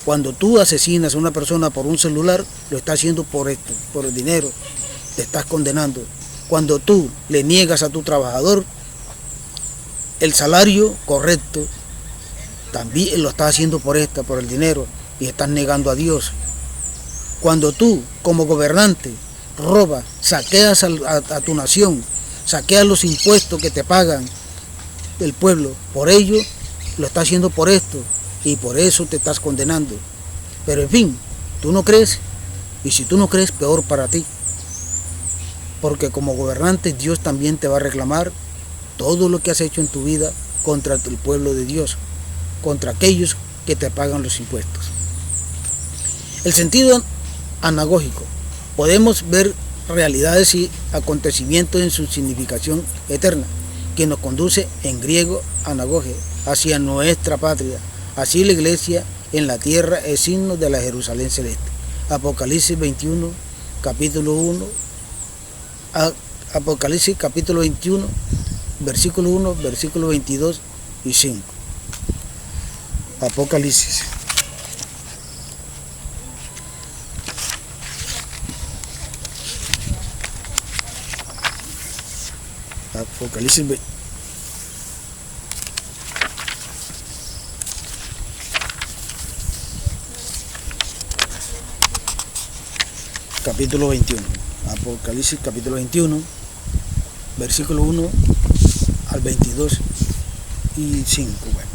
Cuando tú asesinas a una persona por un celular, lo estás haciendo por esto, por el dinero, te estás condenando. Cuando tú le niegas a tu trabajador el salario correcto, también lo estás haciendo por el dinero, y estás negando a Dios. Cuando tú, como gobernante, roba, saqueas a tu nación, saqueas los impuestos que te pagan del pueblo. Por ello, lo estás haciendo por esto y por eso te estás condenando. Pero en fin, tú no crees, y si tú no crees, peor para ti. Porque como gobernante Dios también te va a reclamar todo lo que has hecho en tu vida contra el pueblo de Dios, contra aquellos que te pagan los impuestos. El sentido anagógico. Podemos ver realidades y acontecimientos en su significación eterna, que nos conduce en griego anagoge, hacia nuestra patria. Así la iglesia en la tierra es signo de la Jerusalén celeste. Apocalipsis 21, capítulo 1, Apocalipsis capítulo 21, versículo 1, versículo 22 y 5. Apocalipsis. Apocalipsis capítulo 21. Apocalipsis capítulo 21, versículo 1 al 22 y 5. Bueno.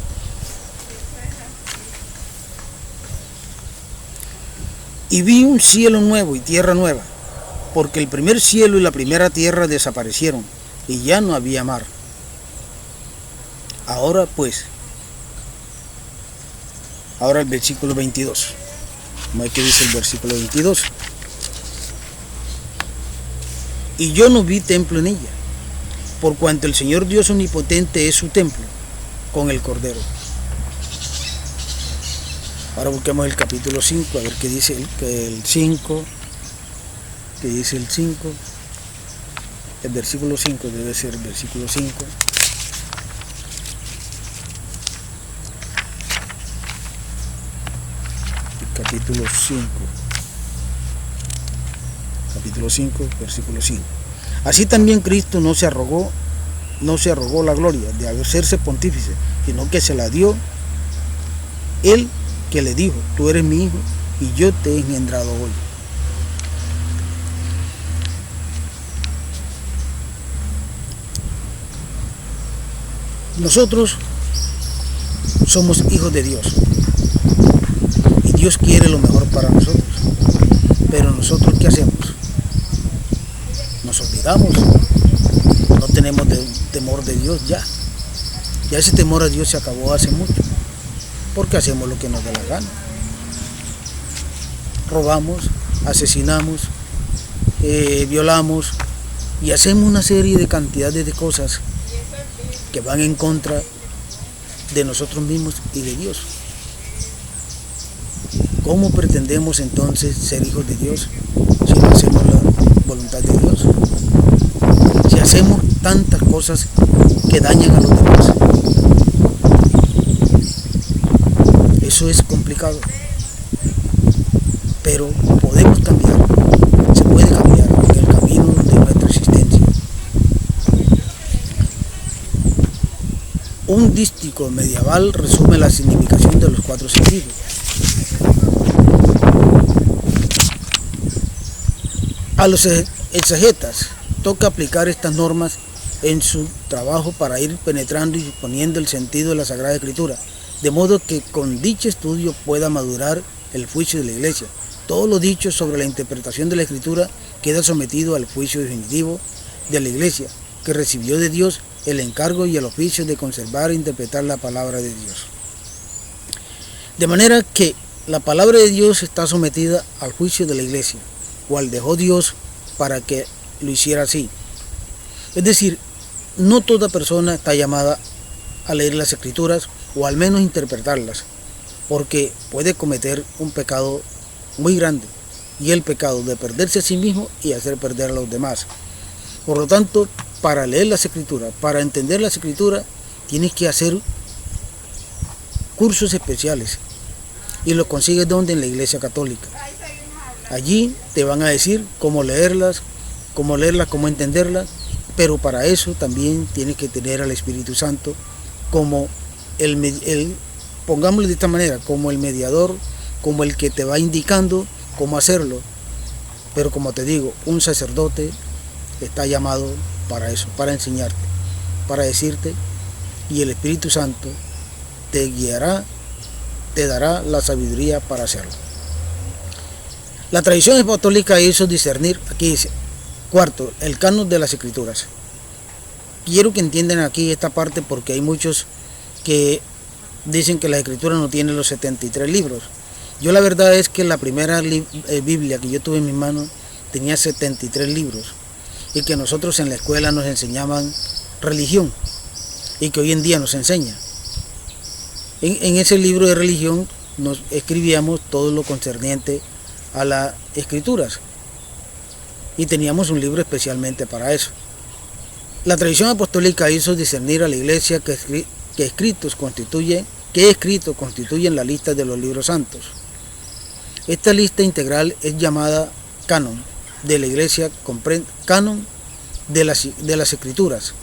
Y vi un cielo nuevo y tierra nueva, porque el primer cielo y la primera tierra desaparecieron, y ya no había mar. Ahora pues, el versículo 22. ¿Cómo es que dice el versículo 22? Y yo no vi templo en ella, por cuanto el Señor Dios omnipotente es su templo, con el Cordero. Ahora busquemos el capítulo 5, a ver qué dice el 5. ¿Qué dice el 5? El versículo 5 debe ser el versículo 5. El capítulo 5. Capítulo 5, versículo 5. Así también Cristo no se arrogó la gloria de hacerse pontífice, sino que se la dio él, que le dijo: tú eres mi hijo y yo te he engendrado hoy. Nosotros somos hijos de Dios y Dios quiere lo mejor para nosotros, pero nosotros ¿qué hacemos? Nos olvidamos, no tenemos temor de Dios ya ese temor a Dios se acabó hace mucho, porque hacemos lo que nos da la gana, robamos, asesinamos, violamos y hacemos una serie de cantidades de cosas que van en contra de nosotros mismos y de Dios. ¿Cómo pretendemos entonces ser hijos de Dios si no hacemos la voluntad de Dios? Si hacemos tantas cosas que dañan a los demás. Eso es complicado, pero podemos cambiar, se puede cambiar en el camino de nuestra existencia. Un dístico medieval resume la significación de los 4 sentidos. A los exegetas toca aplicar estas normas en su trabajo para ir penetrando y poniendo el sentido de la Sagrada Escritura, de modo que con dicho estudio pueda madurar el juicio de la Iglesia. Todo lo dicho sobre la interpretación de la Escritura queda sometido al juicio definitivo de la Iglesia, que recibió de Dios el encargo y el oficio de conservar e interpretar la palabra de Dios. De manera que la palabra de Dios está sometida al juicio de la Iglesia, cual dejó Dios para que lo hiciera así. Es decir, no toda persona está llamada a leer las Escrituras o al menos interpretarlas, porque puede cometer un pecado muy grande, y el pecado de perderse a sí mismo y hacer perder a los demás. Por lo tanto, para leer las Escrituras, para entender las Escrituras, tienes que hacer cursos especiales, y los consigues donde, en la Iglesia Católica. Allí te van a decir cómo leerlas, cómo entenderlas, pero para eso también tienes que tener al Espíritu Santo como pongámoslo de esta manera, como el mediador, como el que te va indicando cómo hacerlo. Pero como te digo, un sacerdote está llamado para eso, para enseñarte, para decirte, y el Espíritu Santo te guiará, te dará la sabiduría para hacerlo. La tradición apostólica hizo discernir, aquí dice, cuarto, el canon de las Escrituras. Quiero que entiendan aquí esta parte porque hay muchos que dicen que la Escritura no tiene los 73 libros. Yo la verdad es que la primera Biblia que yo tuve en mis manos tenía 73 libros y que nosotros en la escuela nos enseñaban religión y que hoy en día nos enseña. En ese libro de religión nos escribíamos todo lo concerniente a las Escrituras y teníamos un libro especialmente para eso. La tradición apostólica hizo discernir a la Iglesia que escritos constituyen la lista de los libros santos. Esta lista integral es llamada canon de la Iglesia, canon de las Escrituras.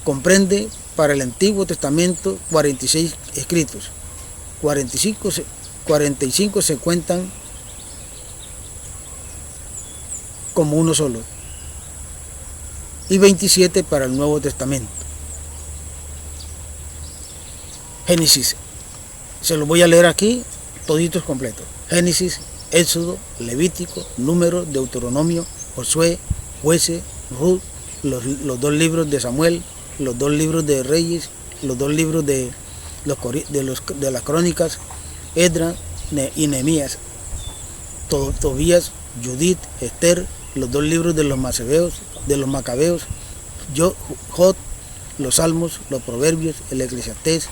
Comprende para el Antiguo Testamento 46 escritos, 45 se cuentan como uno solo y 27 para el Nuevo Testamento. Génesis, se los voy a leer aquí, toditos completos. Génesis, Éxodo, Levítico, Número, Deuteronomio, Josué, Jueces, Ruth, los 2 libros de Samuel, los 2 libros de Reyes, los 2 libros de las Crónicas, Esdras y Nehemías, Tobías, Judith, Esther, los 2 libros de los Macabeos, Jod, los Salmos, los Proverbios, el Eclesiastés,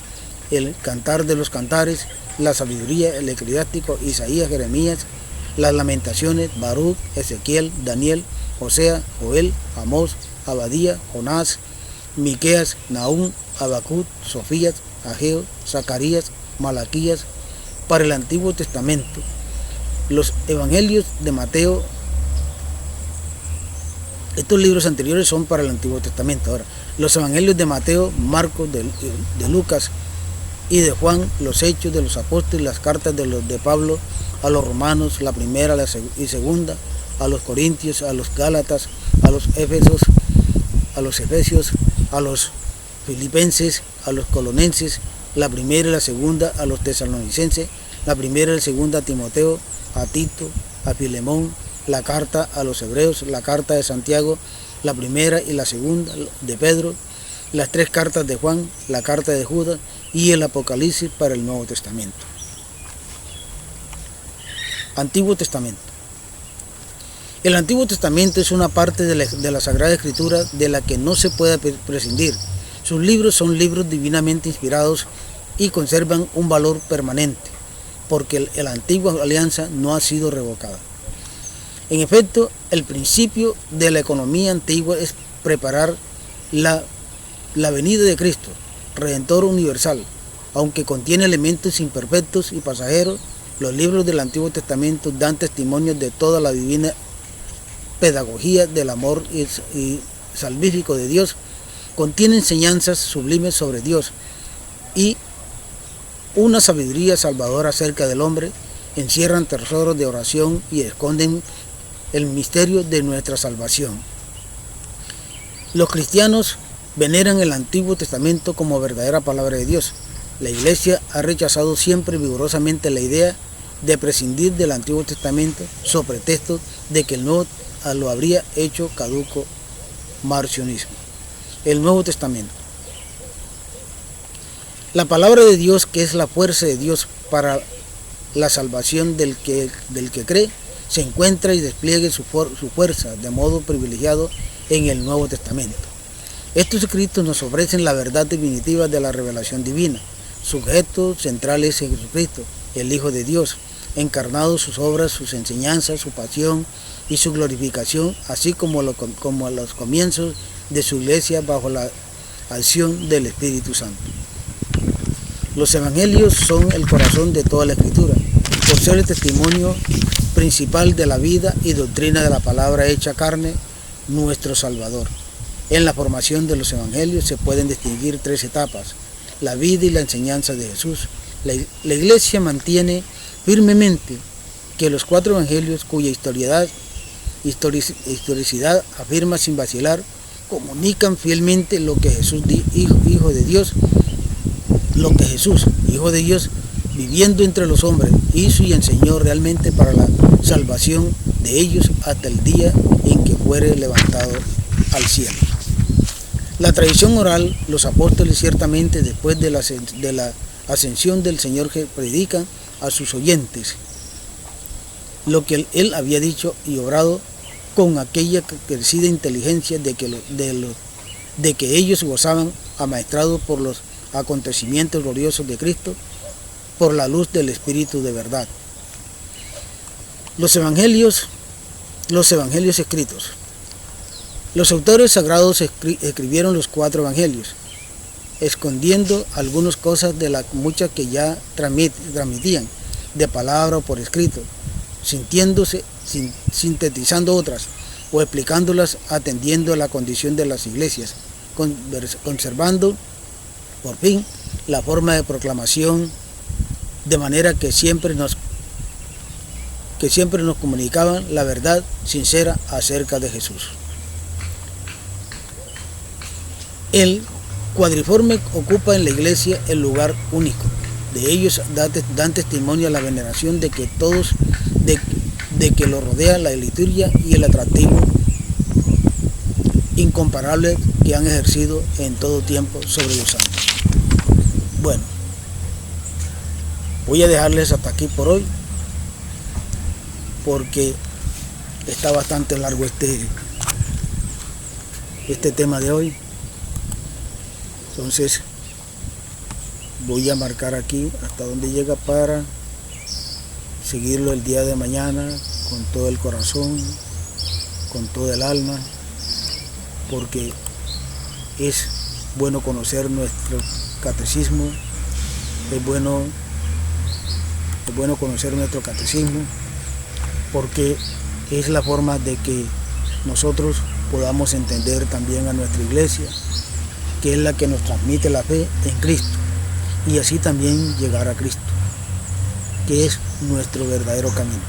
el Cantar de los Cantares, la Sabiduría, el Eclesiástico, Isaías, Jeremías, las Lamentaciones, Baruch, Ezequiel, Daniel, Osea, Joel, Amós, Abadía, Jonás, Miqueas, Nahum, Habacuc, Sofías, Ageo, Zacarías, Malaquías, para el Antiguo Testamento. Los Evangelios de Mateo, estos libros anteriores son para el Antiguo Testamento. Ahora, los Evangelios de Mateo, Marcos, de Lucas y de Juan, los Hechos de los Apóstoles, las cartas de Pablo a los romanos, la primera y segunda, a los corintios, a los gálatas, a los efesios, a los filipenses, a los colonenses, la primera y la segunda a los tesalonicenses, la primera y la segunda a Timoteo, a Tito, a Filemón, la carta a los hebreos, la carta de Santiago, la primera y la segunda de Pedro, las 3 cartas de Juan, la carta de Judas y el Apocalipsis para el Nuevo Testamento. Antiguo Testamento. El Antiguo Testamento es una parte de la Sagrada Escritura de la que no se puede prescindir. Sus libros son libros divinamente inspirados y conservan un valor permanente, porque la antigua alianza no ha sido revocada. En efecto, el principio de la economía antigua es preparar la venida de Cristo, Redentor universal. Aunque contiene elementos imperfectos y pasajeros, los libros del Antiguo Testamento dan testimonio de toda la divina pedagogía del amor y salvífico de Dios. Contiene enseñanzas sublimes sobre Dios y una sabiduría salvadora acerca del hombre. Encierran tesoros de oración y esconden el misterio de nuestra salvación. Los cristianos veneran el Antiguo Testamento como verdadera palabra de Dios. La Iglesia ha rechazado siempre vigorosamente la idea de prescindir del Antiguo Testamento sobre pretexto de que el Nuevo lo habría hecho caduco marcionismo. El Nuevo Testamento. La palabra de Dios, que es la fuerza de Dios para la salvación del que cree, se encuentra y despliegue su fuerza de modo privilegiado en el Nuevo Testamento. Estos escritos nos ofrecen la verdad definitiva de la revelación divina. Sujeto central es Jesucristo, el Hijo de Dios, encarnado, sus obras, sus enseñanzas, su pasión y su glorificación, así como los comienzos de su iglesia bajo la acción del Espíritu Santo. Los evangelios son el corazón de toda la Escritura, por ser el testimonio principal de la vida y doctrina de la palabra hecha carne, nuestro Salvador. En la formación de los evangelios se pueden distinguir 3 etapas: la vida y la enseñanza de Jesús. La Iglesia mantiene firmemente que los 4 evangelios, cuya historicidad, afirma sin vacilar, comunican fielmente lo que Jesús, Hijo de Dios, lo que Jesús, Hijo de Dios, viviendo entre los hombres, hizo y enseñó realmente para la salvación de ellos hasta el día en que fuere levantado al cielo. La tradición oral, los apóstoles ciertamente después de la ascensión del Señor predican a sus oyentes lo que Él había dicho y obrado con aquella crecida inteligencia de que ellos gozaban, amaestrados por los acontecimientos gloriosos de Cristo, por la luz del Espíritu de verdad. Los evangelios escritos. Los autores sagrados escribieron los 4 evangelios, escondiendo algunas cosas de las muchas que ya transmitían, de palabra o por escrito, sintetizando otras o explicándolas atendiendo a la condición de las iglesias, conservando por fin la forma de proclamación, de manera que siempre nos comunicaban la verdad sincera acerca de Jesús. El cuadriforme ocupa en la iglesia el lugar único. De ellos dan testimonio a la veneración de que lo rodea la liturgia y el atractivo incomparable que han ejercido en todo tiempo sobre los santos. Bueno, voy a dejarles hasta aquí por hoy, porque está bastante largo este tema de hoy. Entonces voy a marcar aquí hasta donde llega para seguirlo el día de mañana con todo el corazón, con todo el alma, porque es bueno conocer nuestro catecismo, es bueno conocer nuestro catecismo, porque es la forma de que nosotros podamos entender también a nuestra iglesia, que es la que nos transmite la fe en Cristo, y así también llegar a Cristo, que es nuestro verdadero camino.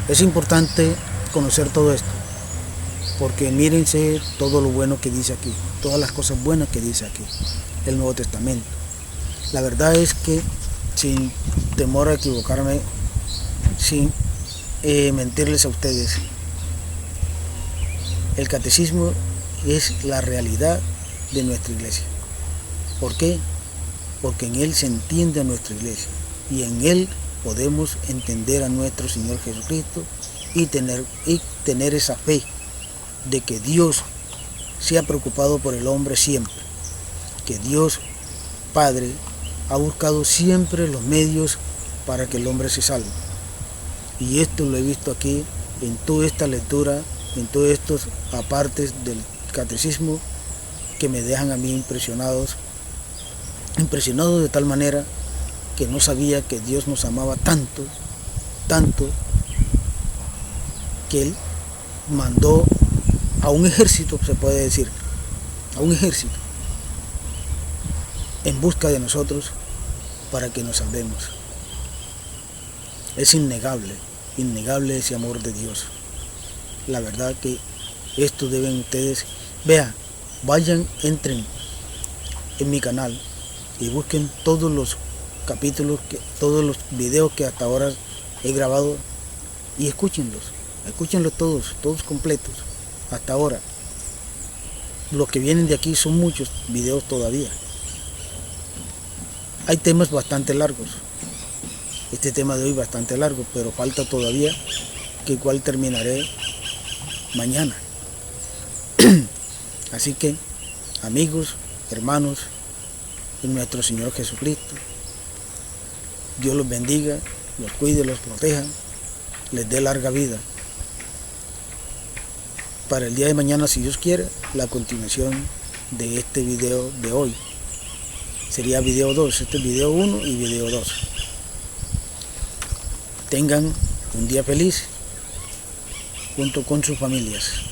Es importante conocer todo esto, porque mírense todo lo bueno que dice aquí, todas las cosas buenas que dice aquí el Nuevo Testamento. La verdad es que, sin temor a equivocarme, sin mentirles a ustedes, el catecismo es la realidad de nuestra iglesia. ¿Por qué? Porque en él se entiende a nuestra iglesia y en él podemos entender a nuestro Señor Jesucristo y tener esa fe de que Dios se ha preocupado por el hombre siempre, que Dios Padre ha buscado siempre los medios para que el hombre se salve. Y esto lo he visto aquí en toda esta lectura, en todos estos apartes del catecismo, que me dejan a mí impresionado de tal manera que no sabía que Dios nos amaba tanto, que Él mandó a un ejército, se puede decir, a un ejército en busca de nosotros para que nos salvemos. Es innegable ese amor de Dios. La verdad que esto deben ustedes, vayan, entren en mi canal y busquen todos los capítulos, todos los videos que hasta ahora he grabado y escúchenlos todos completos hasta ahora. Los que vienen de aquí son muchos videos todavía. Hay temas bastante largos. Este tema de hoy bastante largo, pero falta todavía, que cual terminaré mañana. Así que, amigos, hermanos, en nuestro Señor Jesucristo, Dios los bendiga, los cuide, los proteja, les dé larga vida. Para el día de mañana, si Dios quiere, la continuación de este video de hoy sería video 2, este es video 1 y video 2. Tengan un día feliz junto con sus familias.